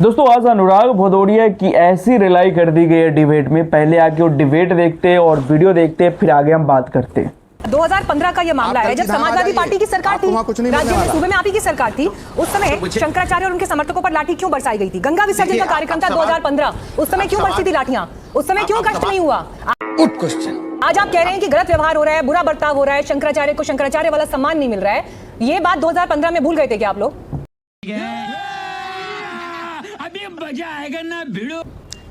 दोस्तों आज अनुराग भदौरिया की ऐसी रिलाई कर दी गई है डिबेट में। पहले आके वो डिबेट देखते और वीडियो देखते, फिर आगे हम बात करते। 2015 का ये मामला है जब समाजवादी पार्टी की सरकार थी, राज्य में सूबे में आप ही की सरकार थी। उस समय शंकराचार्य और उनके समर्थकों पर लाठी क्यों बरसाई गई थी? गंगा विसर्जन का कार्यक्रम था 2015, उस समय क्यों बरसी थी लाठियां? उस समय क्यों कष्ट नहीं हुआ? आज आप कह रहे हैं कि गलत व्यवहार हो रहा है, बुरा बर्ताव हो रहा है, शंकराचार्य को शंकराचार्य वाला सम्मान नहीं मिल रहा है। ये बात 2015 में भूल गए थे क्या आप लोग? अभी मजा आएगा ना भिड़ो।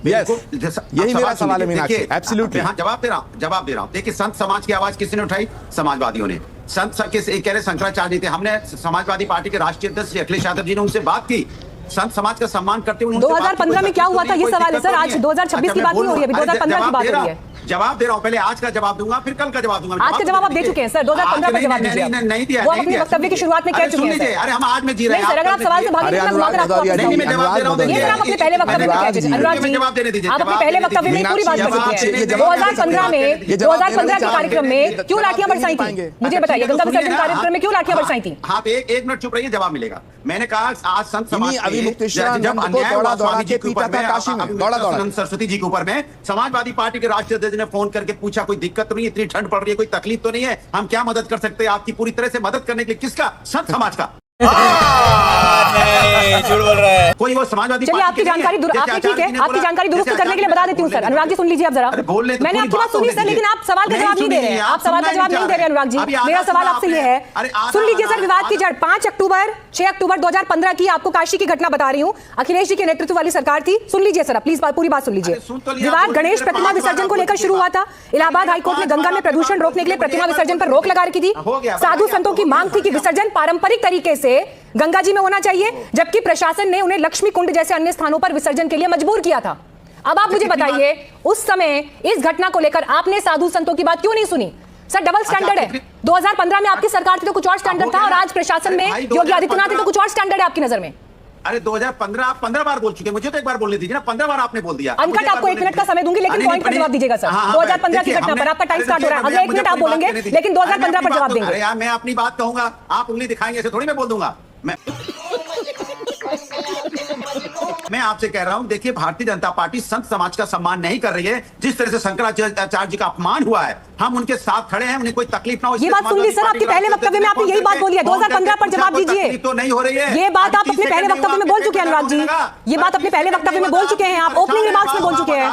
यही मेरा सवाल है मीनाक्षी। एब्सोल्युटली हाँ, जवाब दे रहा हूँ। देखिए, संत समाज की आवाज किसने उठाई? समाजवादियों ने। संत कह रहे शंकराचार्य थे। हमने समाजवादी पार्टी के राष्ट्रीय अध्यक्ष अखिलेश यादव जी ने उनसे बात की, संत समाज का सम्मान करते हुए। 2015 में क्या हुआ था ये सवाल है सर। आज 2026 की बात नहीं हो रही है, अभी 2015 की बात हो रही है। जवाब दे रहा हूं, पहले आज का जवाब दूंगा, फिर कल का जवाब दूंगा। आज का जवाब आप दे चुके हैं सर, 2015 का जवाब दीजिए। नहीं दिया, वो अपने वक्तव्य की शुरुआत में कह चुके हैं। अरे हम आज में जी रहे हैं। सर अगर आप सवाल से भागे तो मैं जवाब दे रहा हूं। ये सर आप अपने पहले वक्तव्य में कह दीजिए। अनुराग जी, आप अपने पहले वक्तव्य में पूरी बात कर चुके हैं। 2015 के कार्यक्रम में क्यों लाठियां बरसाई थी? मुझे बताइए, गंगा विसर्जन कार्यक्रम में क्यों लाठियां बरसाई थी? हाँ, एक मिनट चुप रहिए, जवाब मिलेगा। मैंने कहा आज संत समाज सरस्वती जी के ऊपर में समाजवादी पार्टी के राष्ट्रीय अध्यक्ष ने फोन करके पूछा, कोई दिक्कत तो नहीं, इतनी ठंड पड़ रही है, कोई तकलीफ तो नहीं है, हम क्या मदद कर सकते हैं आपकी? पूरी तरह से मदद करने के लिए। किसका? संत समाज का। झूठ बोल रहा है कोई वो समाजवादी। चलिए आपकी जानकारी ठीक है, आपकी जानकारी दुरुस्त करने के लिए बता देती हूँ सर। अनुराग जी सुन लीजिए आप जरा। मैंने आपकी बात सुनी सर, लेकिन आप सवाल का जवाब नहीं दे रहे हैं। आप सवाल का जवाब नहीं दे रहे अनुराग जी। मेरा सवाल आपसे ये है, सुन लीजिए सर। विवाद की जड़ 6 अक्टूबर 2015 की आपको काशी की घटना बता रही हूँ। अखिलेश जी के नेतृत्व वाली सरकार थी। सुन लीजिए सर, प्लीज पूरी बात सुन लीजिए। विवाद गणेश प्रतिमा विसर्जन को लेकर शुरू हुआ था। इलाहाबाद हाईकोर्ट ने गंगा में प्रदूषण रोकने के लिए प्रतिमा विसर्जन पर रोक लगा रखी थी। साधु संतों की मांग थी कि विसर्जन पारंपरिक तरीके से गंगा जी में होना चाहिए, जबकि प्रशासन ने उन्हें लक्ष्मी कुंड जैसे अन्य स्थानों पर विसर्जन के लिए मजबूर किया था। अब आप मुझे बताइए, उस समय इस घटना को लेकर आपने साधु संतों की बात क्यों नहीं सुनी? सर डबल स्टैंडर्ड है। 2015 में आपकी सरकार थी तो कुछ और स्टैंडर्ड था, और आज प्रशासन में योगी आदित्यनाथ है तो कुछ और स्टैंडर्ड है आपकी नजर में। अरे 2015 आप 15 बार बोल चुके, मुझे तो एक बार बोलने दीजिए ना। 15 बार आपने बोल दिया। अनकट आपको 1 मिनट का समय दूंगी, लेकिन पॉइंट पर जवाब दीजिएगा सर। 2015 की घटना पर आपका टाइम स्टार्ट हो रहा है। अगले 1 मिनट आप बोलेंगे, लेकिन 2015 पर जवाब देंगे। अरे यार, मैं अपनी बात कहूंगा, आप उंगली दिखाएंगे, ऐसे थोड़ी मैं बोल दूंगा। मैं आपसे कह रहा हूं, देखिए, भारतीय जनता पार्टी संत समाज का सम्मान नहीं कर रही है। जिस तरह से शंकराचार्य जी का अपमान हुआ है, हम उनके साथ खड़े हैं, उन्हें कोई तकलीफ ना हो। ये बात सुन ली सर, आपके पहले वक्तव्य में आपने यही बात बोली है। 2015 पर जवाब दीजिए। तो नहीं हो रही है ये बात आप अपने पहले वक्तव्य में बोल चुके हैं अनुराग जी। ये बात अपने पहले वक्तव्य में बोल चुके हैं, आप ओपनिंग रिमार्क्स में बोल चुके हैं।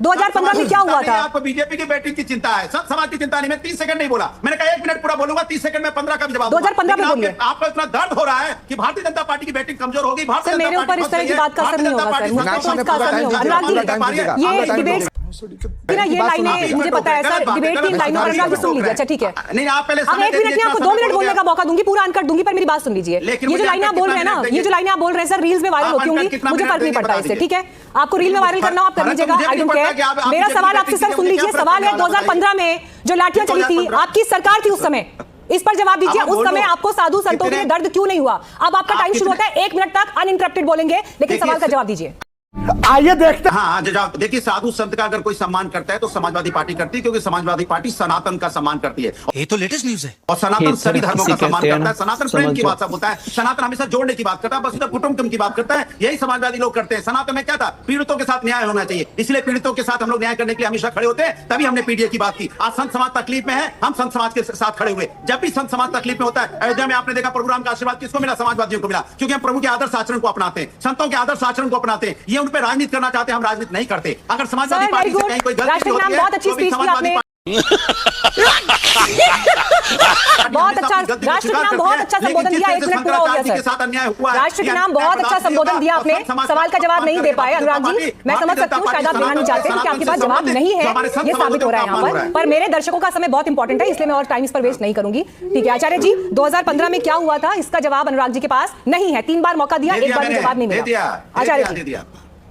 2015 में क्या हुआ था? आपको बीजेपी की बैठक की चिंता है, संत समाज की चिंता नहीं। मैं 30 सेकंड नहीं बोला, मैंने कहा 1 मिनट पूरा बोलूंगा, 30 सेकंड में 15 का जवाब। 2015 में बोलिए। आपको इतना दर्द हो रहा है कि भारतीय जनता पार्टी की बैटिंग कमजोर होगी। सर मेरे ऊपर इस तरह की बात का असर नहीं होगा सर, मुझे तो इसका असर नहीं होगा। अनुराग जी, ये डिबेट ये लाइनें मुझे पता है सर, डिबेट की लाइनों पर अनुराग जी सुन लीजिए। अच्छा ठीक है, नहीं आप पहले अब 1 मिनट में आपको 2 मिनट बोलने का मौका दूंगी, पूरा अनकट दूंगी, पर मेरी बात सुन लीजिए। ये जो लाइनें आप बोल रहे हैं ना, ये जो लाइनें आप बोल रहे हैं सर, रील्स में वायरल होती होंगी, मुझे फर्क नहीं पड़ता इससे। ठीक है, आपको रील में वायरल करना हो आप कर लीजिएगा, आई डोंट केयर। मेरा सवाल आपसे सर सुन लीजिए। सवाल है 2015 में जो लाठियां चली थी, आपकी सरकार थी उस समय, इस पर जवाब दीजिए। उस समय आपको साधु संतों के लिए दर्द क्यों नहीं हुआ? अब आपका टाइम शुरू होता है, 1 मिनट तक अनइंटरप्टेड बोलेंगे, लेकिन सवाल का जवाब दीजिए। आइए देखते हैं। हाँ जवाब देखिए, साधु संत का अगर कोई सम्मान करता है तो समाजवादी पार्टी करती है, क्योंकि समाजवादी पार्टी सनातन का सम्मान करती है। ये तो लेटेस्ट न्यूज़ है। और सनातन सभी धर्मों का सम्मान करता है। सनातन प्रेम की बात सब होता है। सनातन हमेशा जोड़ने की बात करता है, बस कुटुंब की बात करता है। यही समाजवादी लोग करते हैं। सनातन में क्या था? पीड़ितों के साथ न्याय होना चाहिए, इसलिए पीड़ितों के साथ हम लोग न्याय करने के लिए हमेशा खड़े होते हैं। तभी हमने पीडीए की बात की। आज संत समाज तकलीफ में है, हम संत समाज के साथ खड़े हुए। जब भी संत समाज तकलीफ में होता है, अयोध्या में आपने देखा प्रभु राम का आशीर्वाद किसको मिला? समाजवादियों को मिला, क्योंकि हम प्रभु के आदर्श आचरण को अपनाते हैं, संतों के आदर्श आचरण को अपनाते हैं। ये उन पर राजनीति करना चाहते हैं, हम राजनीति नहीं करते। अगर समाजवादी पार्टी से कहीं कोई गलती होती है, बहुत अच्छी स्पीच की आपने। बहुत अच्छा राष्ट्र के नाम बहुत अच्छा संबोधन दिया। 1 मिनट पूरा हो गया सर। राष्ट्र के नाम बहुत अच्छा संबोधन दिया आपने, सवाल का जवाब नहीं दे पाए अनुराग जी। मैं समझ सकती हूँ शायद आप देना नहीं चाहते, क्योंकि आपके पास जवाब नहीं है, ये साबित हो रहा है यहाँ पर मेरे दर्शकों का समय बहुत इंपॉर्टेंट है, इसलिए मैं और टाइम इस पर वेस्ट नहीं करूंगी। ठीक है आचार्य जी, 2015 में क्या हुआ था इसका जवाब अनुराग जी के पास नहीं है। 3 बार मौका दिया, 1 बार भी जवाब नहीं मिला। आचार्य जी।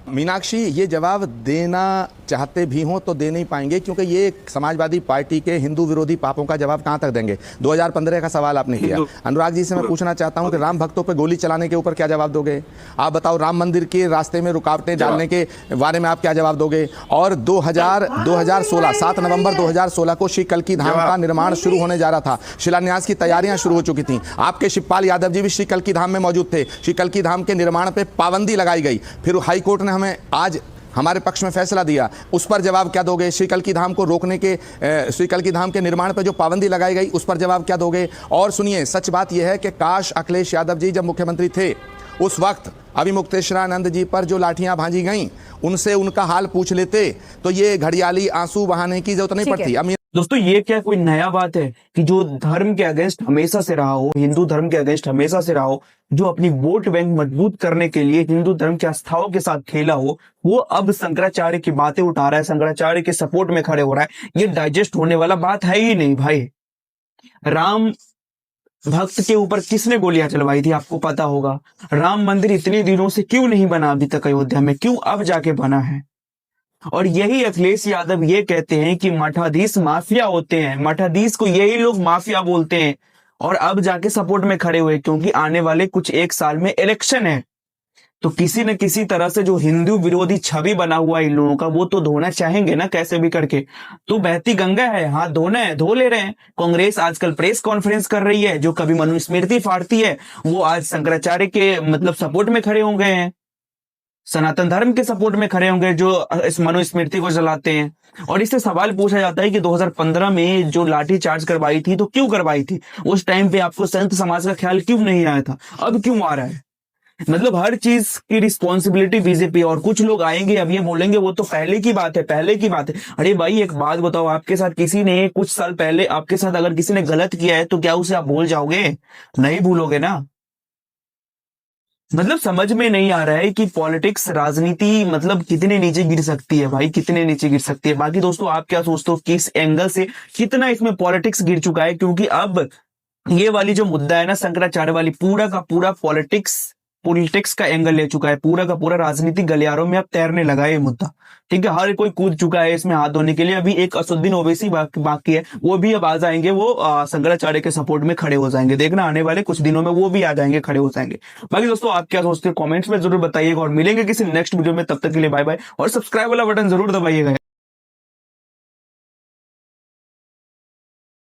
मीनाक्षी, ये जवाब देना चाहते भी हों तो दे नहीं पाएंगे, क्योंकि ये समाजवादी पार्टी के हिंदू विरोधी पापों का जवाब कहां तक देंगे। 2015 का सवाल आपने किया। अनुराग जी से मैं पूछना चाहता हूं कि राम भक्तों पे गोली चलाने के ऊपर क्या जवाब दोगे आप? बताओ, राम मंदिर के रास्ते में रुकावटें डालने के बारे में आप क्या जवाब दोगे? और 2016 7 नवंबर 2016 को श्री कल्की धाम का निर्माण शुरू होने जा रहा था, शिलान्यास की तैयारियां शुरू हो चुकी थी। आपके शिवपाल यादव जी भी श्री कल्की धाम में मौजूद थे। श्री कल्की धाम के निर्माण पे पाबंदी लगाई गई, फिर हाई कोर्ट ने हमें आज हमारे पक्ष में फैसला दिया, उस पर जवाब क्या दोगे? श्री कल्की धाम को रोकने के, श्री कल्की धाम के निर्माण पर जो पाबंदी लगाई गई उस पर जवाब क्या दोगे? और सुनिए, सच बात यह है कि काश अखिलेश यादव जी जब मुख्यमंत्री थे उस वक्त अभिमुक्तेश्वरानंद जी पर जो लाठियां भांजी गईं उनसे उनका हाल पूछ लेते तो ये घड़ियाली आंसू बहाने की जरूरत नहीं पड़ती। दोस्तों, ये क्या कोई नया बात है कि जो धर्म के अगेंस्ट हमेशा से रहा हो, हिंदू धर्म के अगेंस्ट हमेशा से रहा हो, जो अपनी वोट बैंक मजबूत करने के लिए हिंदू धर्म के आस्थाओं के साथ खेला हो, वो अब शंकराचार्य की बातें उठा रहा है, शंकराचार्य के सपोर्ट में खड़े हो रहा है? ये डाइजेस्ट होने वाला बात है ही नहीं भाई। राम भक्त के ऊपर किसने गोलियां चलवाई थी आपको पता होगा। राम मंदिर इतने दिनों से क्यों नहीं बना अभी तक अयोध्या में, क्यों अब जाके बना है? और यही अखिलेश यादव ये कहते हैं कि मठाधीश माफिया होते हैं, मठाधीश को यही लोग माफिया बोलते हैं, और अब जाके सपोर्ट में खड़े हुए क्योंकि आने वाले कुछ एक साल में इलेक्शन है। तो किसी न किसी तरह से जो हिंदू विरोधी छवि बना हुआ है इन लोगों का, वो तो धोना चाहेंगे ना कैसे भी करके। तो बहती गंगा है, हाथ धोना है, धो ले रहे हैं। कांग्रेस आजकल प्रेस कॉन्फ्रेंस कर रही है, जो कभी मनुस्मृति फाड़ती है वो आज शंकराचार्य के मतलब सपोर्ट में खड़े हो गए हैं, सनातन धर्म के सपोर्ट में खड़े होंगे जो इस मनुस्मृति को जलाते हैं। और इससे सवाल पूछा जाता है कि 2015 में जो लाठी चार्ज करवाई थी तो क्यों करवाई थी? उस टाइम पे आपको संत समाज का ख्याल क्यों नहीं आया था, अब क्यों आ रहा है? मतलब हर चीज की रिस्पॉन्सिबिलिटी बीजेपी। और कुछ लोग आएंगे अब ये बोलेंगे वो तो पहले की बात है, पहले की बात है। अरे भाई एक बात बताओ, आपके साथ किसी ने कुछ साल पहले आपके साथ अगर किसी ने गलत किया है तो क्या उसे आप भूल जाओगे? नहीं भूलोगे ना। मतलब समझ में नहीं आ रहा है कि पॉलिटिक्स, राजनीति मतलब कितने नीचे गिर सकती है भाई, कितने नीचे गिर सकती है। बाकी दोस्तों आप क्या सोचते हो किस एंगल से कितना इसमें पॉलिटिक्स गिर चुका है? क्योंकि अब ये वाली जो मुद्दा है ना शंकराचार्य वाली, पूरा का पूरा पॉलिटिक्स का एंगल ले चुका है, पूरा का पूरा राजनीतिक गलियारों में अब तैरने लगा है ये मुद्दा। ठीक है, हर कोई कूद चुका है इसमें हाथ धोने के लिए। अभी एक असुद्दीन ओवैसी बाकी है, वो भी अब आ जाएंगे, वो शंकराचार्य के सपोर्ट में खड़े हो जाएंगे। देखना आने वाले कुछ दिनों में वो भी आ जाएंगे, खड़े हो जाएंगे। बाकी दोस्तों आप क्या सोचते हो कमेंट्स में जरूर बताइएगा, और मिलेंगे किसी नेक्स्ट वीडियो में। तब तक के लिए बाय बाय, और सब्सक्राइब वाला बटन जरूर दबाइएगा।